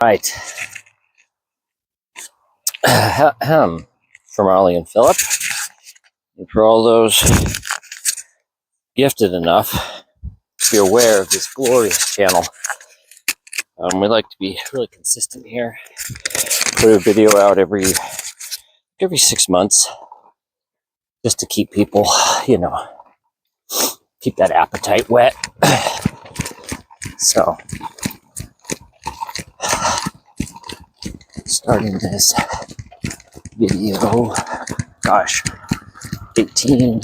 Right. From Ollie and Philip. And for all those gifted enough to be aware of this glorious channel. We like to be really consistent here. Put a video out every 6 months. Just to keep people, keep that appetite wet. So, starting this video, gosh, 18,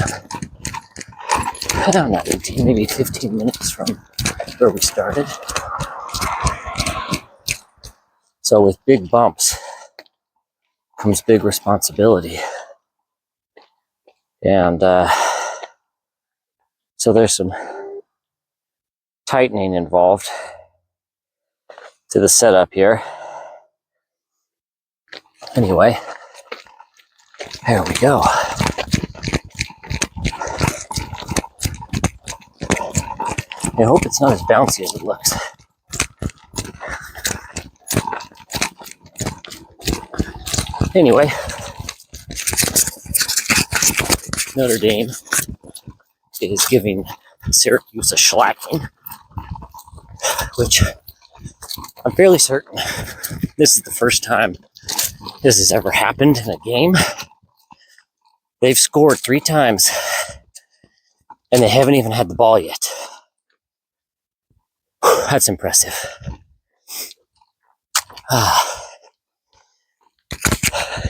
not 18, maybe 15 minutes from where we started. So with big bumps comes big responsibility. And so there's some tightening involved to the setup here. Anyway, here we go. I hope it's not as bouncy as it looks. Anyway, Notre Dame is giving Syracuse a shellacking, which I'm fairly certain this is the first time this has ever happened in a game. They've scored 3 times and they haven't even had the ball yet. That's impressive.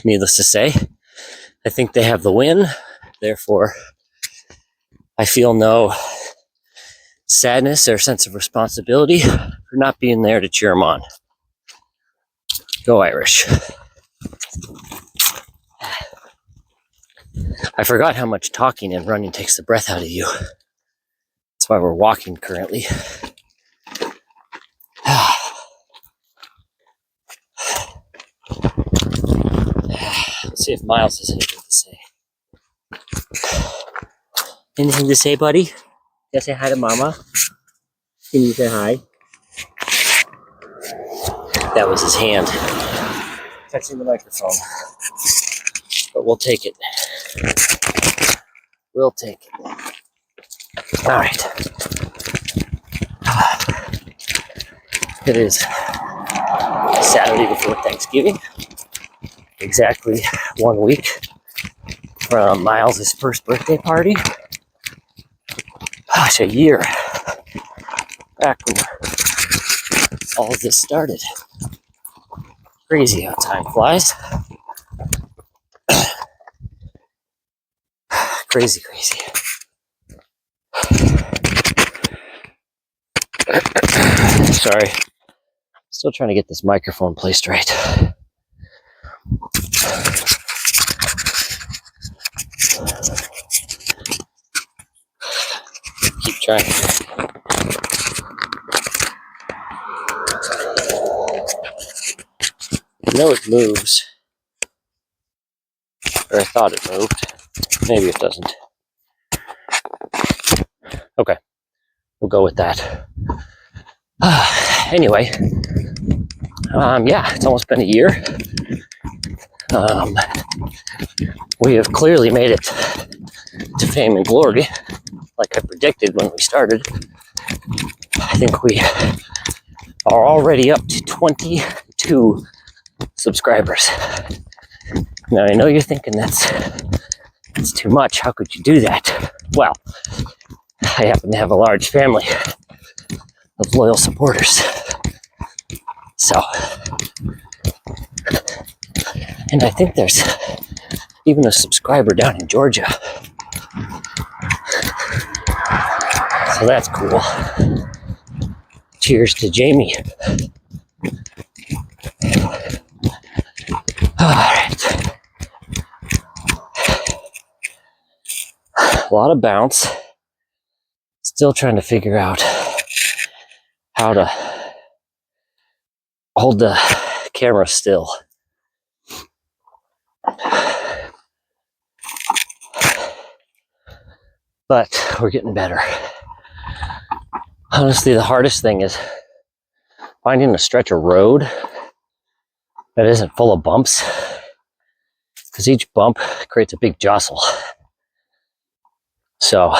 Needless to say, I think they have the win. Therefore, I feel no sadness or sense of responsibility for not being there to cheer them on. Go Irish. I forgot how much talking and running takes the breath out of you. That's why we're walking currently. Let's see if Miles has anything to say. Anything to say, buddy? Yeah, say hi to Mama. Can you say hi? That was his hand touching the microphone. But we'll take it. We'll take it. All right. It is Saturday before Thanksgiving. Exactly 1 week from Miles' first birthday party. Gosh, a year back when all of this started. Crazy how time flies. Crazy. Sorry. Still trying to get this microphone placed right. Keep trying. I know it moves. Or I thought it moved. Maybe it doesn't. Okay. We'll go with that. Anyway. It's almost been a year. We have clearly made it to fame and glory, like I predicted when we started. I think we are already up to 22 subscribers. Now, I know you're thinking that's too much. How could you do that? Well, I happen to have a large family of loyal supporters. So, and I think there's even a subscriber down in Georgia. So that's cool. Cheers to Jamie. Alright. A lot of bounce. Still trying to figure out how to hold the camera still. But we're getting better. Honestly, the hardest thing is finding a stretch of road that isn't full of bumps, because each bump creates a big jostle. So,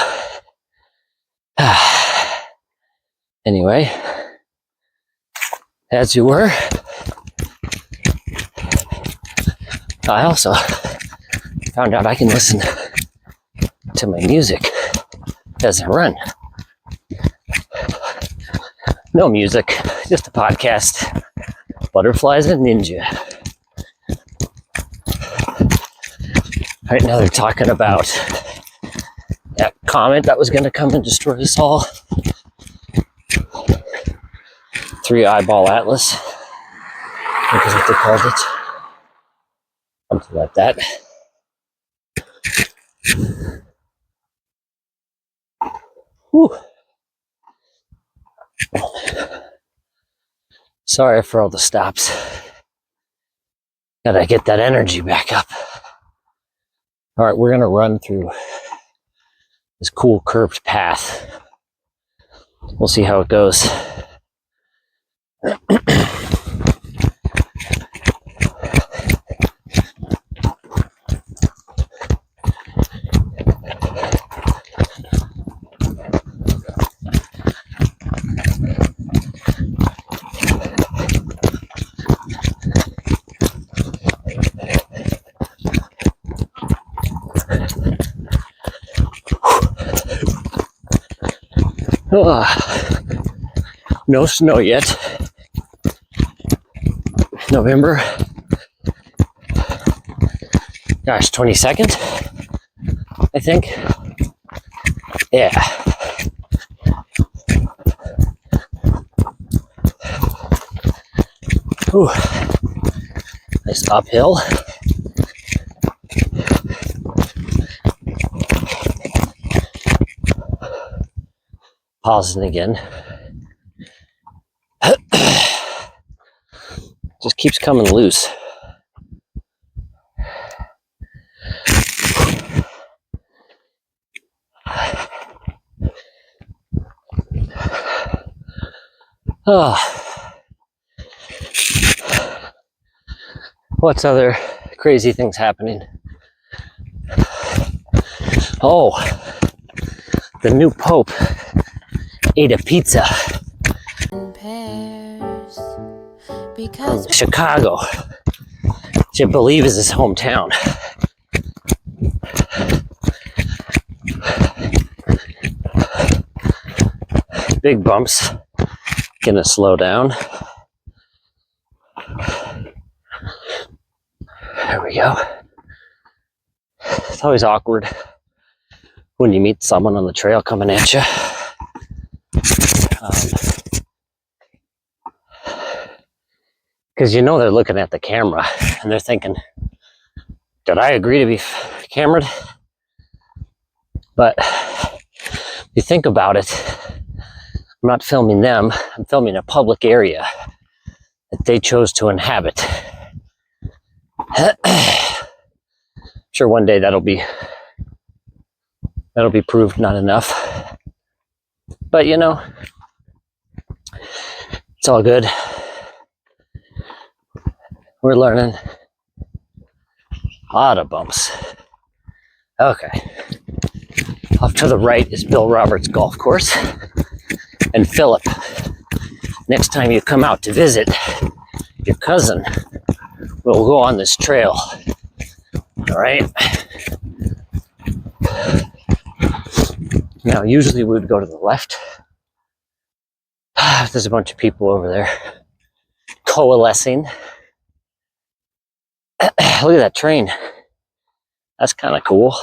anyway, as you were, I also found out I can listen to my music as I run. No music, just a podcast. Butterflies and Ninja. Right now they're talking about that comet that was going to come and destroy us all. 3 eyeball atlas, I think is what they called it. Something like that. Whew. Sorry for all the stops. Gotta get that energy back up. All right, we're gonna run through this cool curved path. We'll see how it goes. No snow yet. November, gosh, 22nd, I think. Yeah. Ooh. Nice uphill. Pausing again. Just keeps coming loose. Oh. What's other crazy things happening? Oh, the new Pope ate a pizza from Chicago, which I believe is his hometown. Big bumps. Gonna slow down. There we go. It's always awkward when you meet someone on the trail coming at you. Because you know they're looking at the camera and they're thinking, did I agree to be cameraed? But if you think about it, I'm not filming them, I'm filming a public area that they chose to inhabit. Sure, one day that'll be proved not enough. But you know, it's all good. We're learning. A lot of bumps. Okay. Off to the right is Bill Roberts Golf Course. And Philip, next time you come out to visit your cousin, we'll go on this trail. All right? Now, usually we would go to the left. There's a bunch of people over there coalescing. Look at that train. That's kind of cool.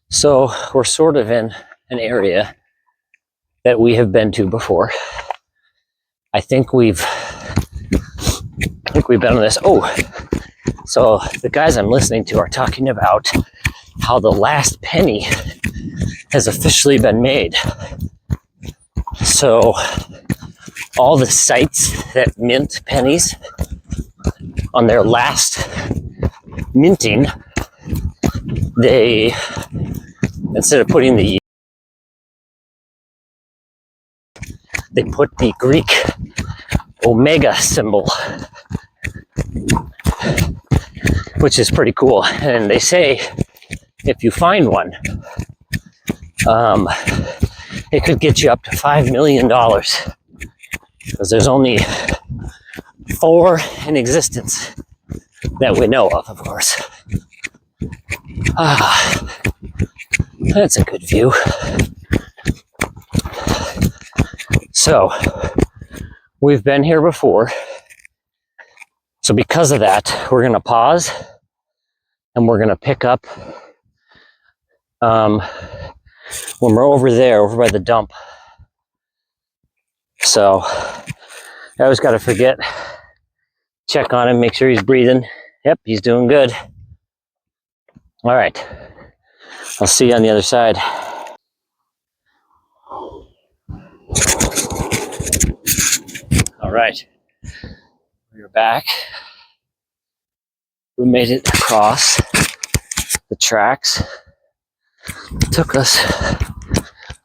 So we're sort of in an area that we have been to before. I think we've been on this. Oh, so the guys I'm listening to are talking about how the last penny has officially been made. So all the sites that mint pennies on their last minting they, instead of putting the, they put the Greek omega symbol, which is pretty cool. And they say if you find one, it could get you up to $5 million, because there's only 4 in existence that we know of course. That's a good view. So, we've been here before. So because of that, we're going to pause and we're going to pick up when we're over there, over by the dump. So, I always got to forget, check on him, make sure he's breathing. Yep, he's doing good. All right, I'll see you on the other side. All right, we're back. We made it across the tracks. It took us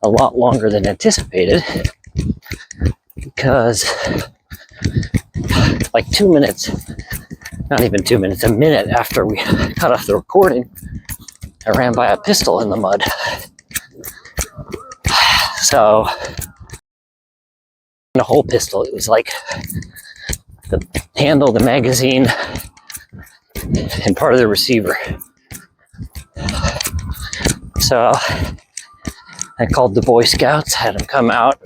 a lot longer than anticipated because like 2 minutes, not even 2 minutes, a minute after we cut off the recording, I ran by a pistol in the mud. So, a whole pistol, it was like the handle, the magazine, and part of the receiver. So I called the Boy Scouts, had them come out.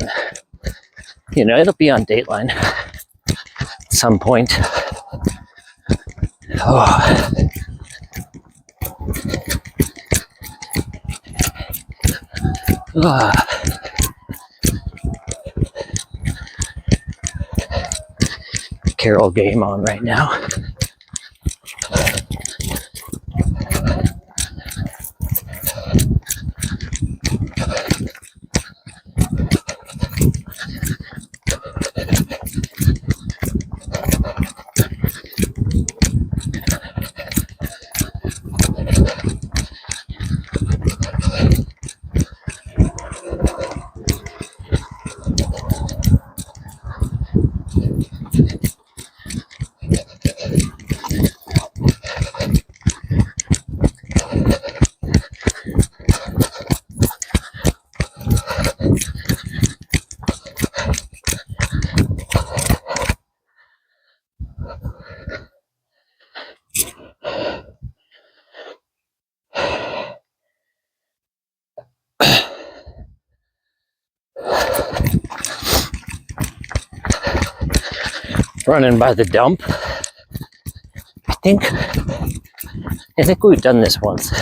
You know, it'll be on Dateline at some point. Oh. Oh. Carol game on right now. Running by the dump. I think we've done this once.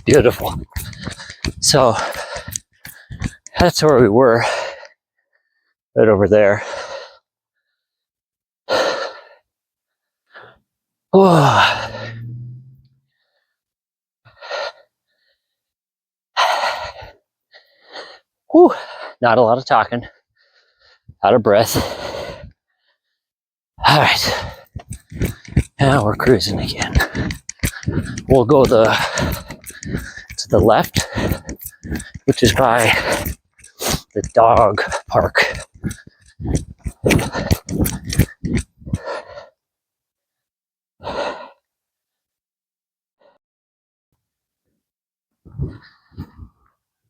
Beautiful. So that's where we were, right over there. Oh. Whew. Not a lot of talking. Out of breath. All right. Now we're cruising again. We'll go to the left, which is by the dog park.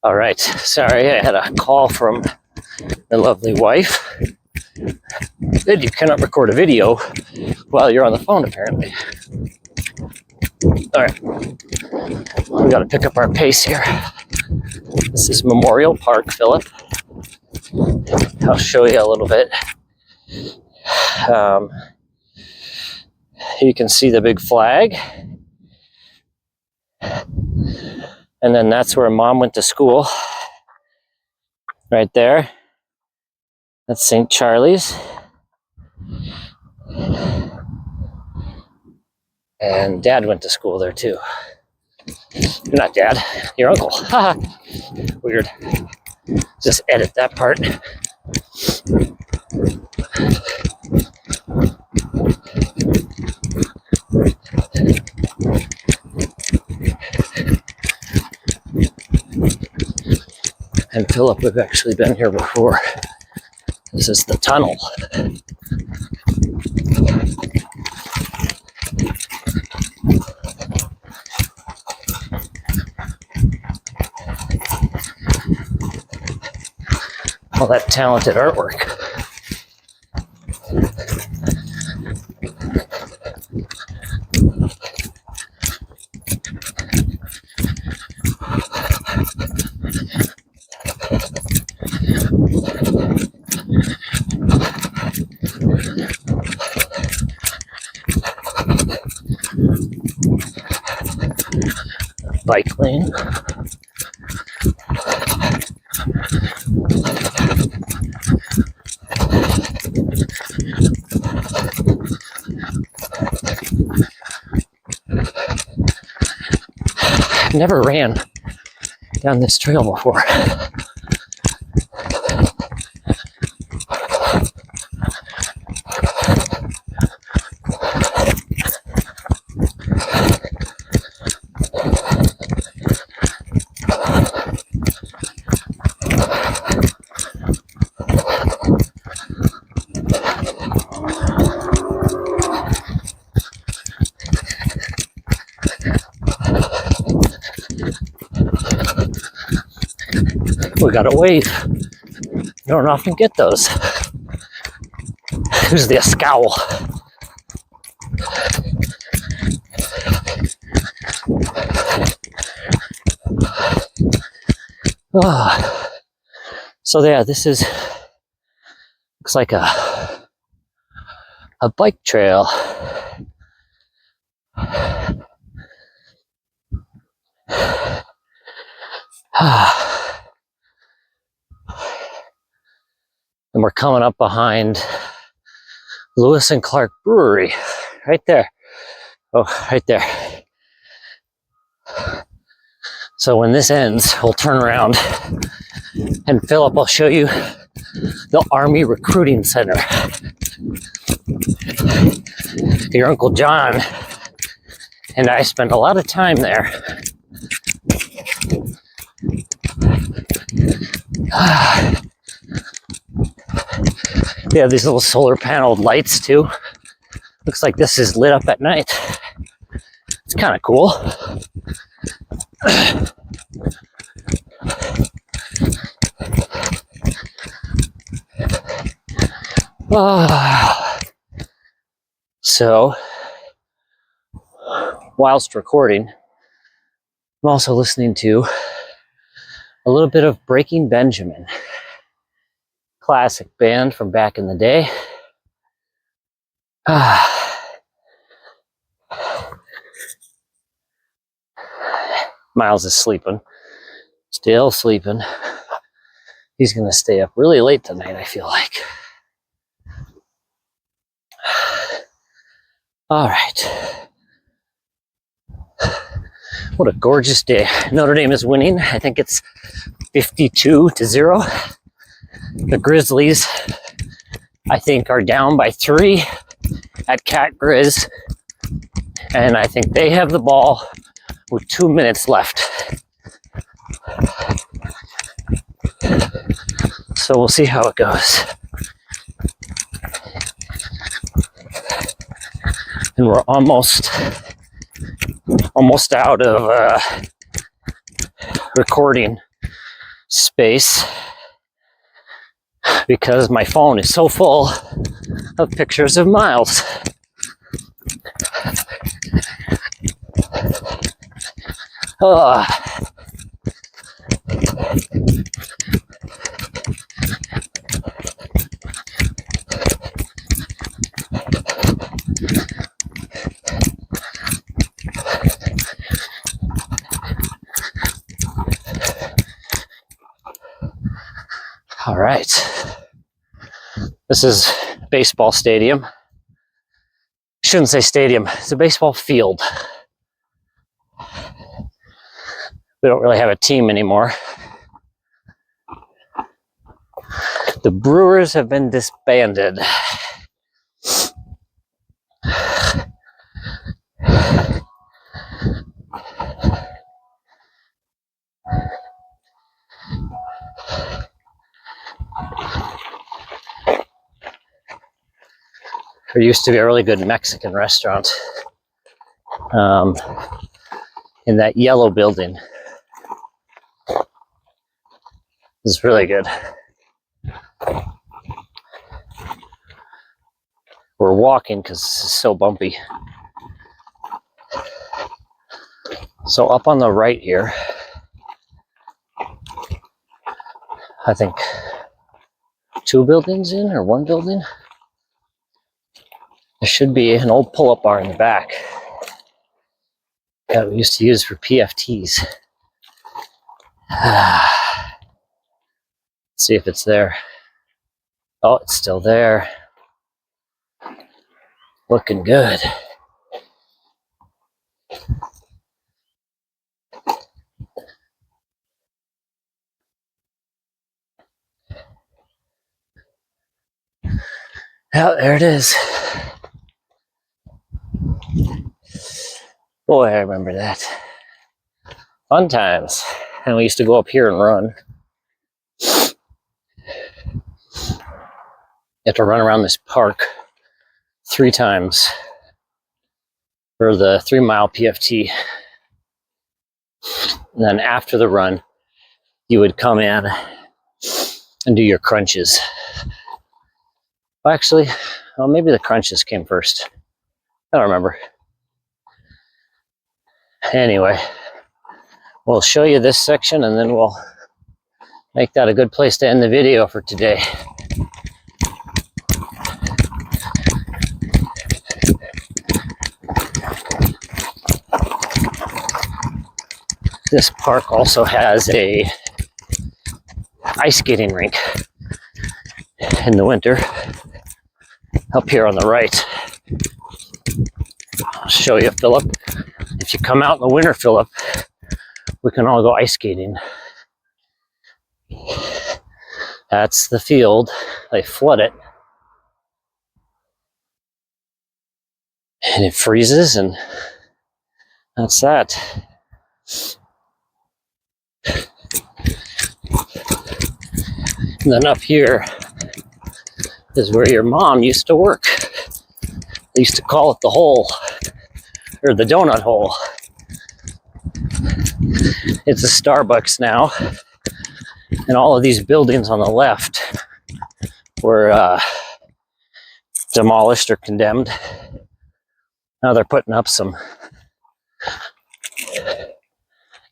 All right. Sorry, I had a call from my lovely wife. Good, you cannot record a video while you're on the phone, apparently. All right. We got to pick up our pace here. This is Memorial Park, Philip. I'll show you a little bit. You can see the big flag. And then that's where Mom went to school. Right there. That's St. Charlie's. And Dad went to school there too. Not Dad, your uncle. Haha. Weird. Just edit that part. And Philip, we've actually been here before. This is the tunnel. All that talented artwork. Bike lane. I've never ran down this trail before. We got a wave. You don't often get those. Who's the scowl? Oh. So yeah, this is looks like a bike trail. And we're coming up behind Lewis and Clark Brewery, right there. Oh, right there. So when this ends, we'll turn around and Philip will show you the Army Recruiting Center. Your Uncle John and I spent a lot of time there. They have these little solar paneled lights too. Looks like this is lit up at night. It's kind of cool. So, whilst recording, I'm also listening to a little bit of Breaking Benjamin. Classic band from back in the day. Miles is sleeping. Still sleeping. He's gonna stay up really late tonight, I feel like. All right. What a gorgeous day. Notre Dame is winning. I think it's 52-0. The Grizzlies, I think, are down by 3 at Cat Grizz. And I think they have the ball with 2 minutes left. So we'll see how it goes. And we're almost out of recording space because my phone is so full of pictures of Miles. All right. This is baseball stadium. shouldn't say stadium, it's a baseball field. We don't really have a team anymore. The Brewers have been disbanded. There used to be a really good Mexican restaurant in that yellow building. It was really good. We're walking because it's so bumpy. So up on the right here, I think 2 buildings in or 1 building, there should be an old pull-up bar in the back that we used to use for PFTs. See if it's there. Oh, it's still there. Looking good. Oh, there it is. Boy, I remember that. Fun times. And we used to go up here and run. You have to run around this park 3 times for the 3-mile PFT. And then after the run, you would come in and do your crunches. Well, actually, well, maybe the crunches came first. I don't remember. Anyway, we'll show you this section and then we'll make that a good place to end the video for today. This park also has a ice skating rink in the winter up here on the right. I'll show you, Philip. If you come out in the winter, Philip, we can all go ice skating. That's the field. They flood it. And it freezes, and that's that. And then up here is where your mom used to work. They used to call it the hole, or the donut hole. It's a Starbucks now, and all of these buildings on the left were demolished or condemned. Now they're putting up some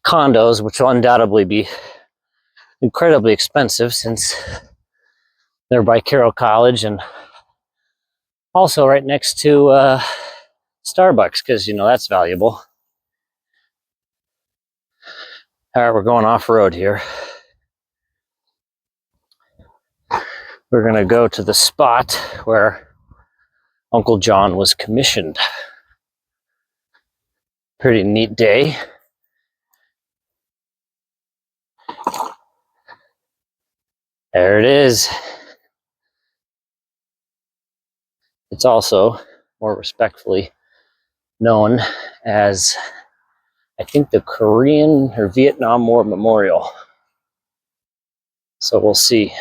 condos, which will undoubtedly be incredibly expensive since they're by Carroll College and also right next to Starbucks, because you know that's valuable. All right, we're going off-road here. We're going to go to the spot where Uncle John was commissioned. Pretty neat day. There it is. It's also more respectfully known as, I think, the Korean or Vietnam War Memorial. So we'll see.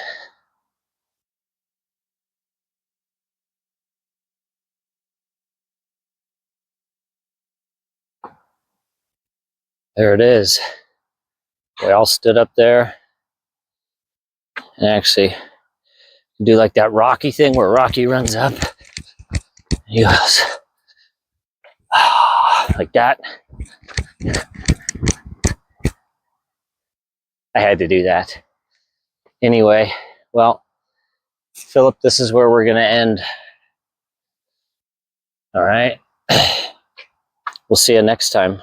There it is. We all stood up there and actually do like that Rocky thing where Rocky runs up. He goes, like that. I had to do that. Anyway, well, Philip, this is where we're going to end. All right. We'll see you next time.